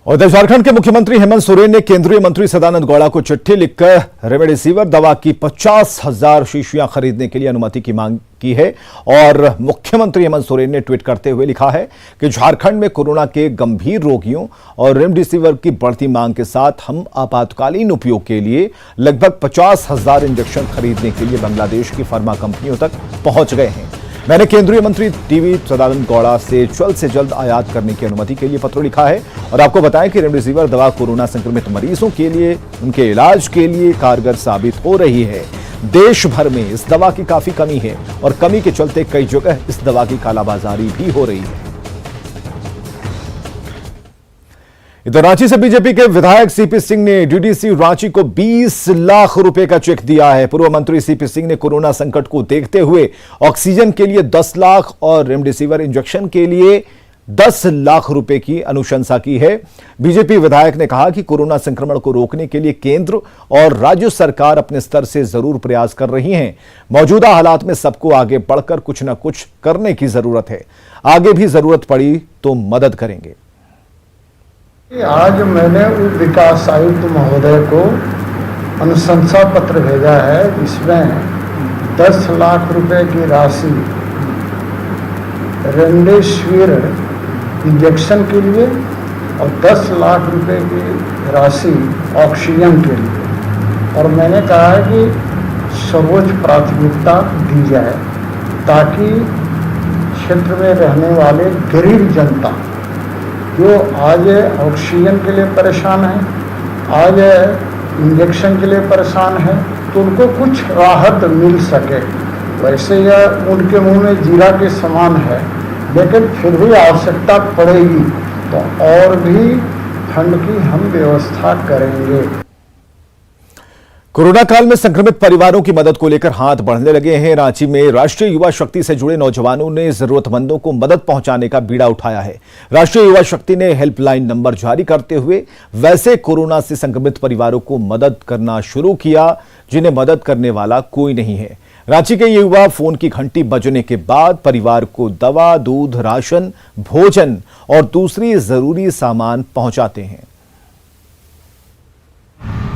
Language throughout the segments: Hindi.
और झारखंड के मुख्यमंत्री हेमंत सोरेन ने केंद्रीय मंत्री सदानंद गौड़ा को चिट्ठी लिखकर रेमडेसिविर दवा की 50,000 शीशियां खरीदने के लिए अनुमति की मांग की है। और मुख्यमंत्री हेमंत सोरेन ने ट्वीट करते हुए लिखा है कि झारखंड में कोरोना के गंभीर रोगियों और रेमडेसिविर की बढ़ती मांग के साथ हम आपातकालीन उपयोग के लिए लगभग 50,000 इंजेक्शन खरीदने के लिए बांग्लादेश की फार्मा कंपनियों तक पहुंच गए हैं। मैंने केंद्रीय मंत्री टीवी सदानंद गौड़ा से जल्द आयात करने की अनुमति के लिए पत्र लिखा है। और आपको बताएं कि रेमडेसिविर दवा कोरोना संक्रमित मरीजों के लिए उनके इलाज के लिए कारगर साबित हो रही है। देश भर में इस दवा की काफी कमी है और कमी के चलते कई जगह इस दवा की कालाबाजारी भी हो रही है। इधर रांची से बीजेपी के विधायक सीपी सिंह ने डीडीसी रांची को 20 लाख रुपए का चेक दिया है। पूर्व मंत्री सीपी सिंह ने कोरोना संकट को देखते हुए ऑक्सीजन के लिए 10 लाख और रेमडेसिविर इंजेक्शन के लिए 10 लाख रुपए की अनुशंसा की है। बीजेपी विधायक ने कहा कि कोरोना संक्रमण को रोकने के लिए केंद्र और राज्य सरकार अपने स्तर से जरूर प्रयास कर रही हैं। मौजूदा हालात में सबको आगे बढ़कर कुछ न कुछ करने की जरूरत है। आगे भी जरूरत पड़ी तो मदद करेंगे। आज मैंने उप विकास आयुक्त महोदय को अनुशंसा पत्र भेजा है। इसमें 10 लाख रुपए की राशि रेमडेसिविर इंजेक्शन के लिए और 10 लाख रुपए की राशि ऑक्सीजन के लिए, और मैंने कहा है कि सर्वोच्च प्राथमिकता दी जाए ताकि क्षेत्र में रहने वाले गरीब जनता जो आज ऑक्सीजन के लिए परेशान है, आज इंजेक्शन के लिए परेशान है, तो उनको कुछ राहत मिल सके। वैसे यह उनके मुंह में जीरा के समान है, लेकिन फिर भी आवश्यकता पड़ेगी तो और भी फंड की हम व्यवस्था करेंगे। कोरोना काल में संक्रमित परिवारों की मदद को लेकर हाथ बढ़ने लगे हैं। रांची में राष्ट्रीय युवा शक्ति से जुड़े नौजवानों ने जरूरतमंदों को मदद पहुंचाने का बीड़ा उठाया है। राष्ट्रीय युवा शक्ति ने हेल्पलाइन नंबर जारी करते हुए वैसे कोरोना से संक्रमित परिवारों को मदद करना शुरू किया जिन्हें मदद करने वाला कोई नहीं है। रांची के ये युवा फोन की घंटी बजने के बाद परिवार को दवा, दूध, राशन, भोजन और दूसरी जरूरी सामान पहुंचाते हैं।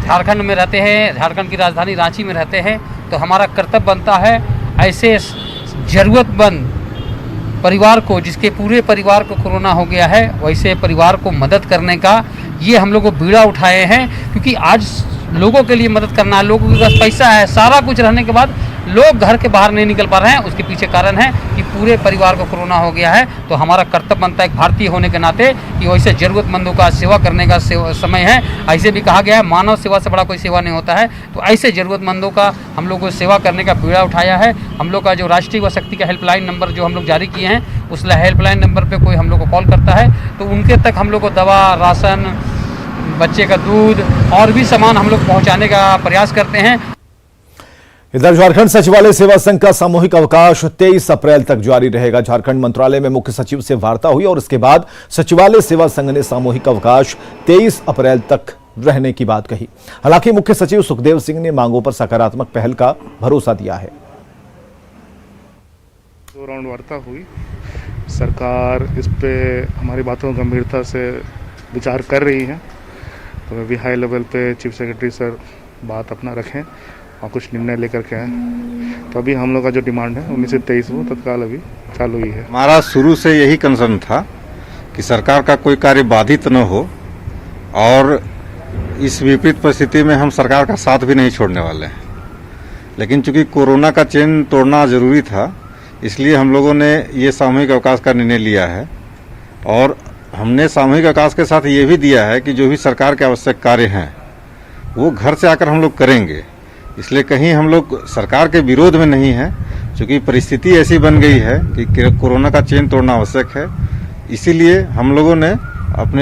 झारखंड में रहते हैं, झारखंड की राजधानी रांची में रहते हैं, तो हमारा कर्तव्य बनता है ऐसे जरूरतमंद परिवार को, जिसके पूरे परिवार को कोरोना हो गया है, वैसे परिवार को मदद करने का ये हम लोग को बीड़ा उठाए हैं। क्योंकि आज लोगों के लिए मदद करना है, लोगों के पास पैसा है, सारा कुछ रहने के बाद लोग घर के बाहर नहीं निकल पा रहे हैं। उसके पीछे कारण है कि पूरे परिवार को कोरोना हो गया है। तो हमारा कर्तव्य बनता है एक भारतीय होने के नाते कि वैसे जरूरतमंदों का सेवा करने का समय है। ऐसे भी कहा गया है मानव सेवा से बड़ा कोई सेवा नहीं होता है। तो ऐसे जरूरतमंदों का हम लोग को सेवा करने का बीड़ा उठाया है। हम लोग का जो राष्ट्रीय युवा शक्ति का हेल्पलाइन नंबर जो हम लोग जारी किए हैं, उस हेल्पलाइन नंबर पर कोई हम लोग को कॉल करता है तो उनके तक हम लोग को दवा, राशन, बच्चे का दूध और भी सामान हम लोग पहुँचाने का प्रयास करते हैं। इधर झारखंड सचिवालय सेवा संघ का सामूहिक अवकाश 23 अप्रैल तक जारी रहेगा। झारखंड मंत्रालय में मुख्य सचिव से वार्ता हुई और इसके बाद सचिवालय सेवा संघ ने सामूहिक अवकाश 23 अप्रैल तक रहने की बात कही। हालांकि मुख्य सचिव सुखदेव सिंह ने मांगों पर सकारात्मक पहल का भरोसा दिया है। 2 राउंड वार्ता हुई, सरकार इस पे हमारी बातों को गंभीरता से विचार कर रही है। तो अभी हाई लेवल पे चीफ सेक्रेटरी सर बात अपना रखें और कुछ निर्णय लेकर के आए। तो अभी हम लोग का जो डिमांड है 19 से 23 वो तत्काल अभी चालू ही है। हमारा शुरू से यही कंसर्न था कि सरकार का कोई कार्य बाधित न हो, और इस विपरीत परिस्थिति में हम सरकार का साथ भी नहीं छोड़ने वाले हैं। लेकिन चूंकि कोरोना का चेन तोड़ना जरूरी था, इसलिए हम लोगों ने ये सामूहिक अवकाश का निर्णय लिया है। और हमने सामूहिक अवकाश के साथ ये भी दिया है कि जो भी सरकार के आवश्यक कार्य हैं वो घर से आकर हम लोग करेंगे। इसलिए कहीं हम लोग सरकार के विरोध में नहीं है, क्योंकि परिस्थिति ऐसी बन गई है कि कोरोना का चेन तोड़ना आवश्यक है। इसीलिए हम लोगों ने अपने